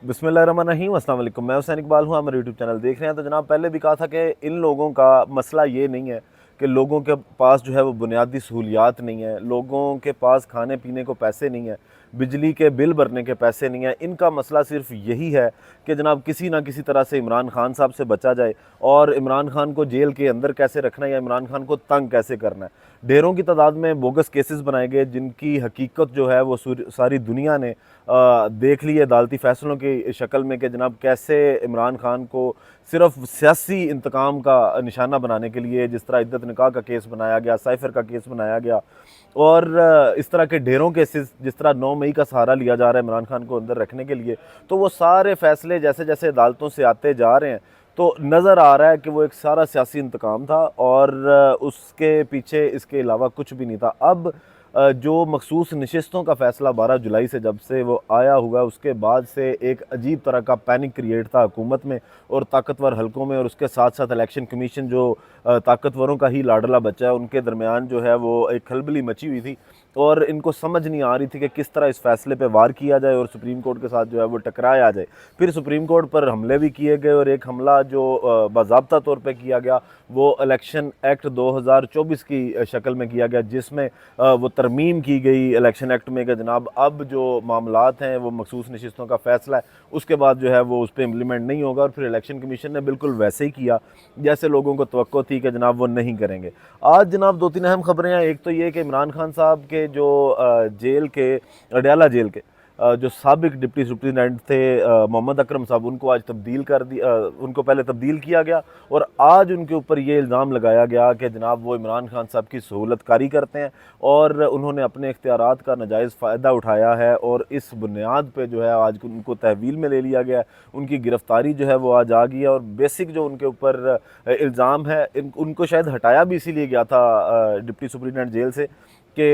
बिस्मिल्लाहिर्रहमानिर्रहीम, अस्सलाम वालेकुम। मैं हुसैन इकबाल हूँ, हमारे यूट्यूब चैनल देख रहे हैं। तो जनाब पहले भी कहा था कि इन लोगों का मसला ये नहीं है कि लोगों के पास जो है वो बुनियादी सहूलियात नहीं है, लोगों के पास खाने पीने को पैसे नहीं है, बिजली के बिल भरने के पैसे नहीं है। इनका मसला सिर्फ यही है कि जनाब किसी ना किसी तरह से इमरान खान साहब से बचा जाए और इमरान खान को जेल के अंदर कैसे रखना है या इमरान खान को तंग कैसे करना है। ढेरों की तादाद में बोगस केसेस बनाए गए जिनकी हकीकत जो है वो सारी दुनिया ने देख ली है अदालती फ़ैसलों की शक्ल में कि जनाब कैसे इमरान खान को सिर्फ सियासी इंतकाम का निशाना बनाने के लिए जिस तरह इद्दत निकाह का केस बनाया गया, साइफ़र का केस बनाया गया और इस तरह के ढेरों केसेस जिस तरह 9 मई का सहारा लिया जा रहा है इमरान खान को अंदर रखने के लिए, तो वो सारे फ़ैसले जैसे जैसे अदालतों से आते जा रहे हैं तो नज़र आ रहा है कि वो एक सारा सियासी इंतकाम था और उसके पीछे इसके अलावा कुछ भी नहीं था। अब जो मखसूस नशिस्तों का फ़ैसला 12 जुलाई से जब से वो आया हुआ है उसके बाद से एक अजीब तरह का पैनिक क्रिएट था हुकूमत में और ताकतवर हलकों में, और उसके साथ साथ इलेक्शन कमीशन जो ताकतवरों का ही लाडला बच्चा है उनके दरमियान जो है वो एक खलबली मची हुई थी और इनको समझ नहीं आ रही थी कि किस तरह इस फैसले पे वार किया जाए और सुप्रीम कोर्ट के साथ जो है वो टकराया जाए। फिर सुप्रीम कोर्ट पर हमले भी किए गए और एक हमला जो बाज़ाब्ता तौर पे किया गया वो इलेक्शन एक्ट 2024 की शक्ल में किया गया, जिसमें वो तरमीम की गई इलेक्शन एक्ट में कि जनाब अब जो मामलात हैं वो मखसूस नशिस्तों का फ़ैसला है उसके बाद जो है वो उस पर इम्प्लीमेंट नहीं होगा। और फिर इलेक्शन कमीशन ने बिल्कुल वैसे ही किया जैसे लोगों को तवक्को थी कि जनाब वो नहीं करेंगे। आज जनाब 2-3 अहम खबरें हैं। एक तो ये कि इमरान खान साहब के जो जेल के अडयाला जेल के जो साबिक डिप्टी सुप्रीटेंडेंट थे मोहम्मद अकरम साहब, उनको आज तब्दील कर दिया, उनको पहले तब्दील किया गया और आज उनके ऊपर ये इल्ज़ाम लगाया गया कि जनाब वो इमरान खान साहब की सहूलत कारी करते हैं और उन्होंने अपने इख्तियारात का नाजायज़ फ़ायदा उठाया है और इस बुनियाद पे जो है आज उनको तहवील में ले लिया गया। उनकी गिरफ़्तारी जो है वो आज आ गई है और बेसिक जो उनके ऊपर इल्ज़ाम है उनको शायद हटाया भी इसीलिए गया था डिप्टी सुप्रीटेंडेंट जेल से कि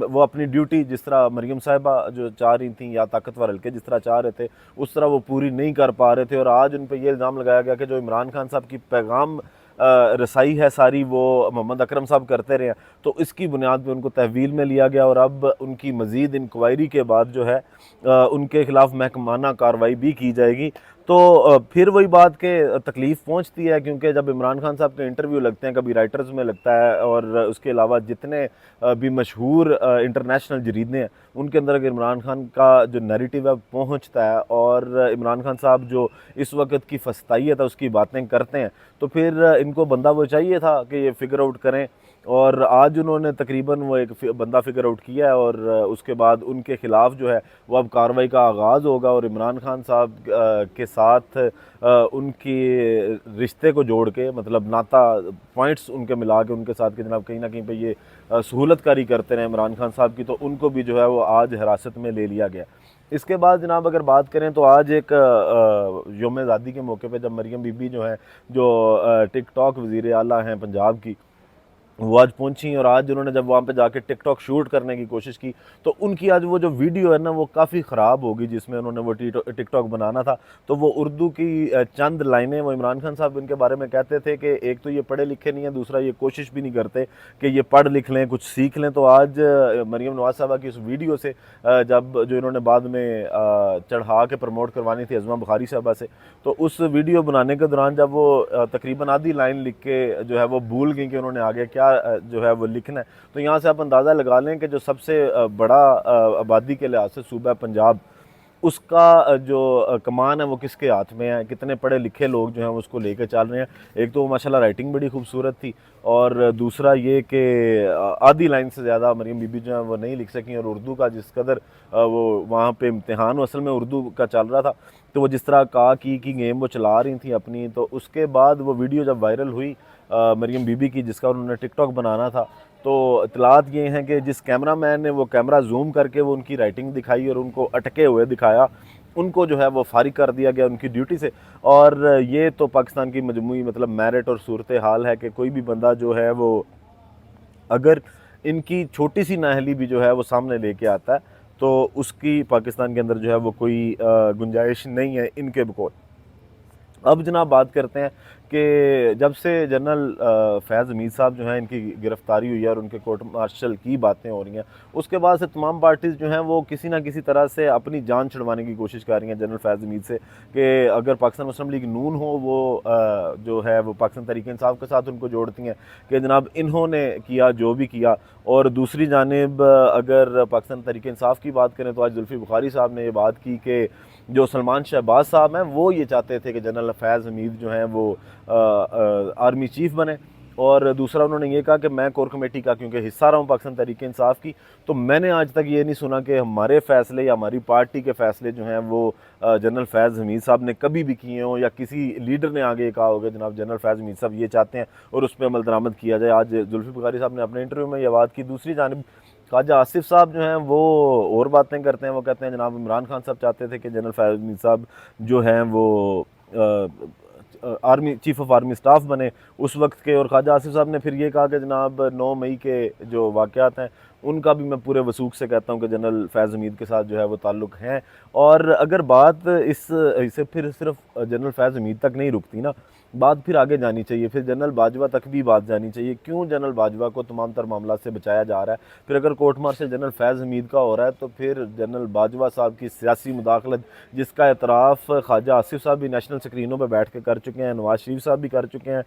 वो अपनी ड्यूटी जिस तरह मरीम साहिबा जो चाह रही थी या ताकतवर हल्के जिस तरह चाह रहे थे उस तरह वो पूरी नहीं कर पा रहे थे। और आज उन पर यह इल्ज़ाम लगाया गया कि जो इमरान खान साहब की पैगाम रसाई है सारी वो मोहम्मद अकरम साहब करते रहे हैं, तो इसकी बुनियाद पे उनको तहवील में लिया गया और अब उनकी मज़ीद इंक्वायरी के बाद जो है उनके खिलाफ महकमाना कार्रवाई भी की जाएगी। तो फिर वही बात के तकलीफ़ पहुंचती है क्योंकि जब इमरान खान साहब के इंटरव्यू लगते हैं, कभी राइटर्स में लगता है और उसके अलावा जितने भी मशहूर इंटरनेशनल जरीदे हैं उनके अंदर अगर इमरान खान का जो नैरेटिव है पहुंचता है और इमरान खान साहब जो इस वक्त की फस्तायत है उसकी बातें करते हैं, तो फिर इनको बंदा वो चाहिए था कि ये फिगर आउट करें और आज उन्होंने तकरीबन वो एक बंदा फिगर आउट किया है और उसके बाद उनके ख़िलाफ़ जो है वो अब कार्रवाई का आगाज़ होगा और इमरान खान साहब के साथ उनकी रिश्ते को जोड़ के मतलब नाता पॉइंट्स उनके मिला के उनके साथ के जनाब कहीं ना कहीं पे ये सहूलत कारी करते रहे इमरान खान साहब की, तो उनको भी जो है वो आज हिरासत में ले लिया गया। इसके बाद जनाब अगर बात करें तो आज एक यौम आज़ादी के मौके पे जब मरीम बीबी जो हैं जो टिकटॉक वज़ीर आला हैं पंजाब की, वो आज पहुंची और आज उन्होंने जब वहाँ पे जाके टिकटॉक शूट करने की कोशिश की तो उनकी आज वो जो वीडियो है ना वो काफ़ी ख़राब होगी जिसमें उन्होंने वो टिकटॉक बनाना था। तो वो उर्दू की चंद लाइनें वो इमरान खान साहब इनके बारे में कहते थे कि एक तो ये पढ़े लिखे नहीं है, दूसरा ये कोशिश भी नहीं करते कि ये पढ़ लिख लें कुछ सीख लें। तो आज मरीम नवाज़ साहबा की उस वीडियो से जब जो इन्होंने बाद में चढ़ा के प्रमोट करवानी थी अज़मा बुखारी साहबा से, तो उस वीडियो बनाने के दौरान जब वो तकरीबन आधी लाइन लिख के जो है वो भूल गई कि उन्होंने आगे क्या जो है वो लिखना है, तो यहाँ से आप अंदाज़ा लगा लें कि जो सबसे बड़ा आबादी के लिहाज से सूबा पंजाब उसका जो कमान है वो किसके हाथ में है, कितने पढ़े लिखे लोग जो हैं उसको लेकर चल रहे हैं। एक तो माशाल्लाह राइटिंग बड़ी खूबसूरत थी और दूसरा ये कि आधी लाइन से ज़्यादा मरीम बीबी जो है वो नहीं लिख सकी और उर्दू का जिस कदर वो वहाँ पे इम्तिहान असल में उर्दू का चल रहा था, तो वो जिस तरह की गेम वो चला रही थी अपनी, तो उसके बाद वो वीडियो जब वायरल हुई मरीम बीबी की जिसका उन्होंने टिकटॉक बनाना था, तो इतलात ये हैं कि जिस कैमरा मैन ने वो कैमरा जूम करके वो उनकी राइटिंग दिखाई और उनको अटके हुए दिखाया, उनको जो है वो फारिग कर दिया गया उनकी ड्यूटी से। और ये तो पाकिस्तान की मजमूई मतलब मेरिट और सूरत हाल है कि कोई भी बंदा जो है वो अगर इनकी छोटी सी नाअहली भी जो है वो सामने लेके आता है तो उसकी पाकिस्तान के अंदर जो है वो कोई गुंजाइश नहीं है इनके बकौल। अब जनाब बात करते हैं कि जब से जनरल फैज़ हमीद साहब जो हैं इनकी गिरफ़्तारी हुई है और उनके कोर्ट मार्शल की बातें हो रही हैं, उसके बाद से तमाम पार्टीज़ जो हैं वो किसी ना किसी तरह से अपनी जान छुड़वाने की कोशिश कर रही हैं जनरल फैज़ हमीद से, कि अगर पाकिस्तान मुस्लिम लीग नून हो वो जो है वो पाकिस्तान तहरीक इंसाफ के साथ उनको जोड़ती हैं कि जनाब इन्होंने किया जो भी किया। और दूसरी जानिब अगर पाकिस्तान तहरीक इंसाफ की बात करें तो आज जुल्फ़ी बुखारी साहब ने ये बात की कि जो सलमान शहबाज साहब हैं वो ये चाहते थे कि जनरल फैज़ हमीद जो हैं वो आर्मी चीफ़ बने। और दूसरा उन्होंने ये कहा कि मैं कोर कमेटी का क्योंकि हिस्सा रहा हूँ पाकिस्तान तहरीक इंसाफ की, तो मैंने आज तक ये नहीं सुना कि हमारे फ़ैसले या हमारी पार्टी के फ़ैसले जो हैं वो जनरल फैज़ हमीद साहब ने कभी भी किए हों, या किसी लीडर ने आगे कहा होगा जनाब जनरल फैज़ हमीद साहब ये चाहते हैं और उस पर अमल दरामद किया जाए। आज जुल्फ़ी बुखारी साहब ने अपने इंटरव्यू में ये बात की। दूसरी जानिब ख्वाजा आसिफ साहब जो हैं वो और बातें करते हैं, वो कहते हैं जनाब इमरान खान साहब चाहते थे कि जनरल फैज़ हमीद साहब जो हैं वो army chief of army staff बने उस वक्त के। और ख्वाजा आसिफ साहब ने फिर ये कहा कि जनाब 9 मई के जो वाक़यात हैं उनका भी मैं पूरे वसूख से कहता हूँ कि जनरल फैज़ हमीद के साथ जो है वो ताल्लुक़ हैं। और अगर बात इसे फिर सिर्फ जनरल फैज़ हमीद तक नहीं रुकती ना, बात फिर आगे जानी चाहिए, फिर जनरल बाजवा तक भी बात जानी चाहिए। क्यों जनरल बाजवा को तमाम तर मामला से बचाया जा रहा है? फिर अगर कोर्ट मार्शल जनरल फैज़ हमीद का हो रहा है तो फिर जनरल बाजवा साहब की सियासी मुदाखलत, जिसका एतराफ़ ख्वाजा आसिफ साहब भी नेशनल स्क्रीनों पर बैठ के कर चुके हैं, नवाज शरीफ साहब भी कर चुके हैं,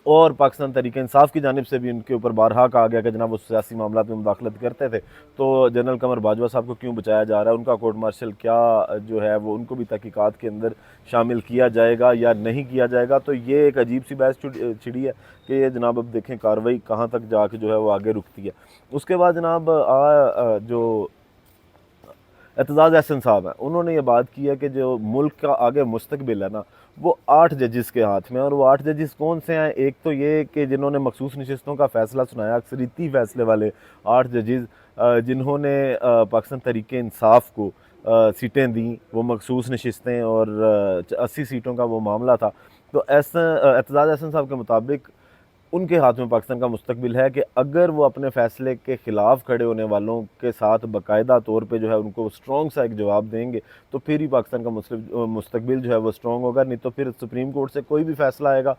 और पाकिस्तान तहरीक इंसाफ की जानिब से भी उनके ऊपर बारहा कहा गया कि जनाब वो सियासी मामला में मुदाखलत करते थे। तो जनरल कमर बाजवा साहब को क्यों बचाया जा रहा है? उनका कोर्ट मार्शल क्या जो है वो उनको भी तहकीकात के अंदर शामिल किया जाएगा या नहीं किया जाएगा? तो ये एक अजीब सी बहस छिड़ी है कि ये जनाब अब देखें कार्रवाई कहाँ तक जाके जो है वो आगे रुकती है। उसके बाद जनाब जो एतजाज़ अहसन साहब हैं उन्होंने ये बात की है कि जो मुल्क का आगे मुस्तकबिल है ना वो 8 जजेस के हाथ में। और वो 8 जजेस कौन से हैं? एक तो ये कि जिन्होंने मखसूस नशिस्तों का फ़ैसला सुनाया, अक्सरीती फ़ैसले वाले 8 जजेस जिन्होंने पाकिस्तान तहरीक इंसाफ को सीटें दी, वो मखसूस नशिस्तें, और 80 सीटों का वो मामला था। तो एतजाज़ अहसन साहब के मुताबिक उनके हाथ में पाकिस्तान का मुस्तकबिल है कि अगर वो अपने फ़ैसले के ख़िलाफ़ खड़े होने वालों के साथ बाकायदा तौर पे जो है उनको स्ट्रॉन्ग सा एक जवाब देंगे तो फिर ही पाकिस्तान का मुस्तकबिल जो है वो स्ट्रॉन्ग होगा। नहीं तो फिर सुप्रीम कोर्ट से कोई भी फ़ैसला आएगा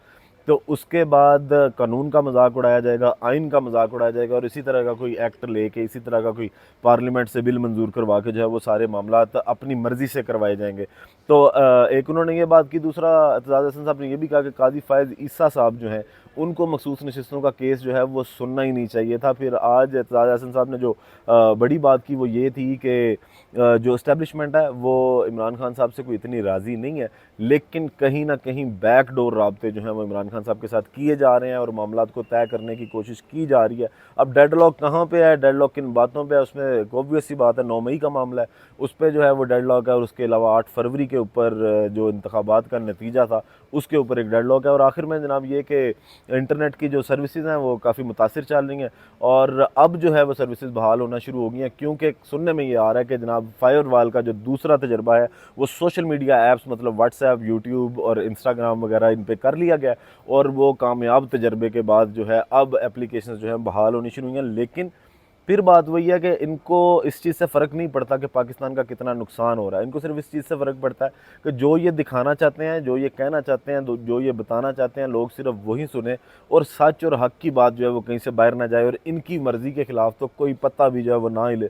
तो उसके बाद कानून का मजाक उड़ाया जाएगा, आइन का मजाक उड़ाया जाएगा, और इसी तरह का कोई एक्ट लेके, इसी तरह का कोई पार्लियामेंट से बिल मंजूर करवा के जो है वो सारे मामला अपनी मर्ज़ी से करवाए जाएंगे। तो एक उन्होंने ये बात की। दूसरा एतजाज़ अहसन साहब ने यह भी कहा कि काजी फ़ायज़ ईसा साहब जो हैं उनको मखसूस नशिस्तों का केस जो है वो सुनना ही नहीं चाहिए था। फिर आज एतजाज़ अहसन साहब ने जो बड़ी बात की वो ये थी कि जो इस्टेब्लिशमेंट है वो इमरान खान साहब से कोई इतनी राज़ी नहीं है, लेकिन कहीं ना कहीं बैक डोर राब्ते जो हैं वो इमरान खान साहब के साथ किए जा रहे हैं और मामला को तय करने की कोशिश की जा रही है। अब डेडलॉक कहाँ पे है, डेडलॉक किन बातों पे है, उसमें ऑब्वियस सी बात है 9 मई का मामला है, उस पर जो है वो डेडलॉक है। और उसके अलावा 8 फरवरी के ऊपर जो इंतखाबात का नतीजा था उसके ऊपर एक डेडलॉक है। और आखिर में जनाब ये कि इंटरनेट की जो सर्विसेज हैं वो काफ़ी मुतासिर चल रही हैं और अब जो है वो सर्विसेज बहाल होना शुरू हो गई हैं, क्योंकि सुनने में ये आ रहा है कि जनाब फायरवॉल का जो दूसरा तजर्बा है वो सोशल मीडिया ऐप्स मतलब व्हाट्सएप, यूट्यूब और इंस्टाग्राम वगैरह इन पर कर लिया गया और वो कामयाब तजर्बे के बाद जो है अब एप्लीकेशन जो है बहाल होनी शुरू हुई हैं। लेकिन फिर बात वही है कि इनको इस चीज़ से फ़र्क नहीं पड़ता कि पाकिस्तान का कितना नुकसान हो रहा है, इनको सिर्फ इस चीज़ से फ़र्क पड़ता है कि जो ये दिखाना चाहते हैं, जो ये कहना चाहते हैं, जो ये बताना चाहते हैं, लोग सिर्फ वही सुने और सच और हक़ की बात जो है वो कहीं से बाहर ना जाए और इनकी मर्ज़ी के ख़िलाफ़ तो कोई पत्ता भी जो है वो ना हिले।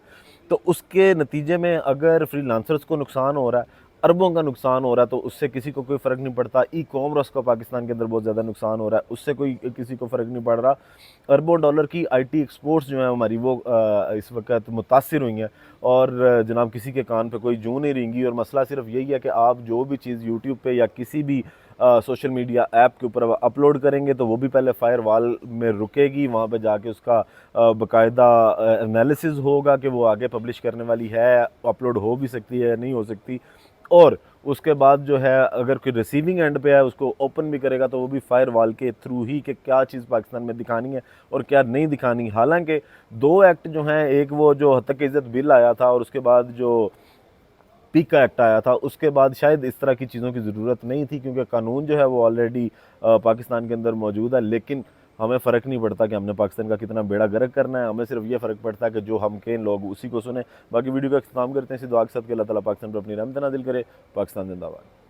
तो उसके नतीजे में अगर फ्रीलांसर्स को नुकसान हो रहा है, अरबों का नुकसान हो रहा है, तो उससे किसी को कोई फ़र्क नहीं पड़ता। ई कॉमर्स को पाकिस्तान के अंदर बहुत ज़्यादा नुकसान हो रहा है, उससे कोई किसी को फ़र्क नहीं पड़ रहा। अरबों डॉलर की आईटी एक्सपोर्ट्स जो है हमारी वो इस वक्त मुतासिर हुई हैं और जनाब किसी के कान पे कोई जूं नहीं रेंगी। और मसला सिर्फ यही है कि आप जो भी चीज़ यूट्यूब पे या किसी भी सोशल मीडिया ऐप के ऊपर अपलोड करेंगे तो वो भी पहले फायर वॉल में रुकेगी, वहाँ पे जाके उसका बाकायदा एनालिसिस होगा कि वो आगे पब्लिश करने वाली है, अपलोड हो भी सकती है, नहीं हो सकती। और उसके बाद जो है अगर कोई रिसीविंग एंड पे है उसको ओपन भी करेगा तो वो भी फायर वॉल के थ्रू ही कि क्या चीज़ पाकिस्तान में दिखानी है और क्या नहीं दिखानी। हालांकि 2 एक्ट जो हैं, एक वो जो हद तक इज़्ज़त बिल आया था और उसके बाद जो पीका एक्ट आया था, उसके बाद शायद इस तरह की चीज़ों की ज़रूरत नहीं थी क्योंकि कानून जो है वो ऑलरेडी पाकिस्तान के अंदर मौजूद है। लेकिन हमें फ़र्क नहीं पड़ता कि हमने पाकिस्तान का कितना बेड़ा गर्क करना है, हमें सिर्फ ये फ़र्क पड़ता है कि जो हम कहें लोग उसी को सुने। बाकी वीडियो का इख्तिताम करते हैं इसी दुआ के साथ कि अल्लाह ताला पाकिस्तान पर अपनी रहमत नाज़िल करे। पाकिस्तान जिंदाबाद।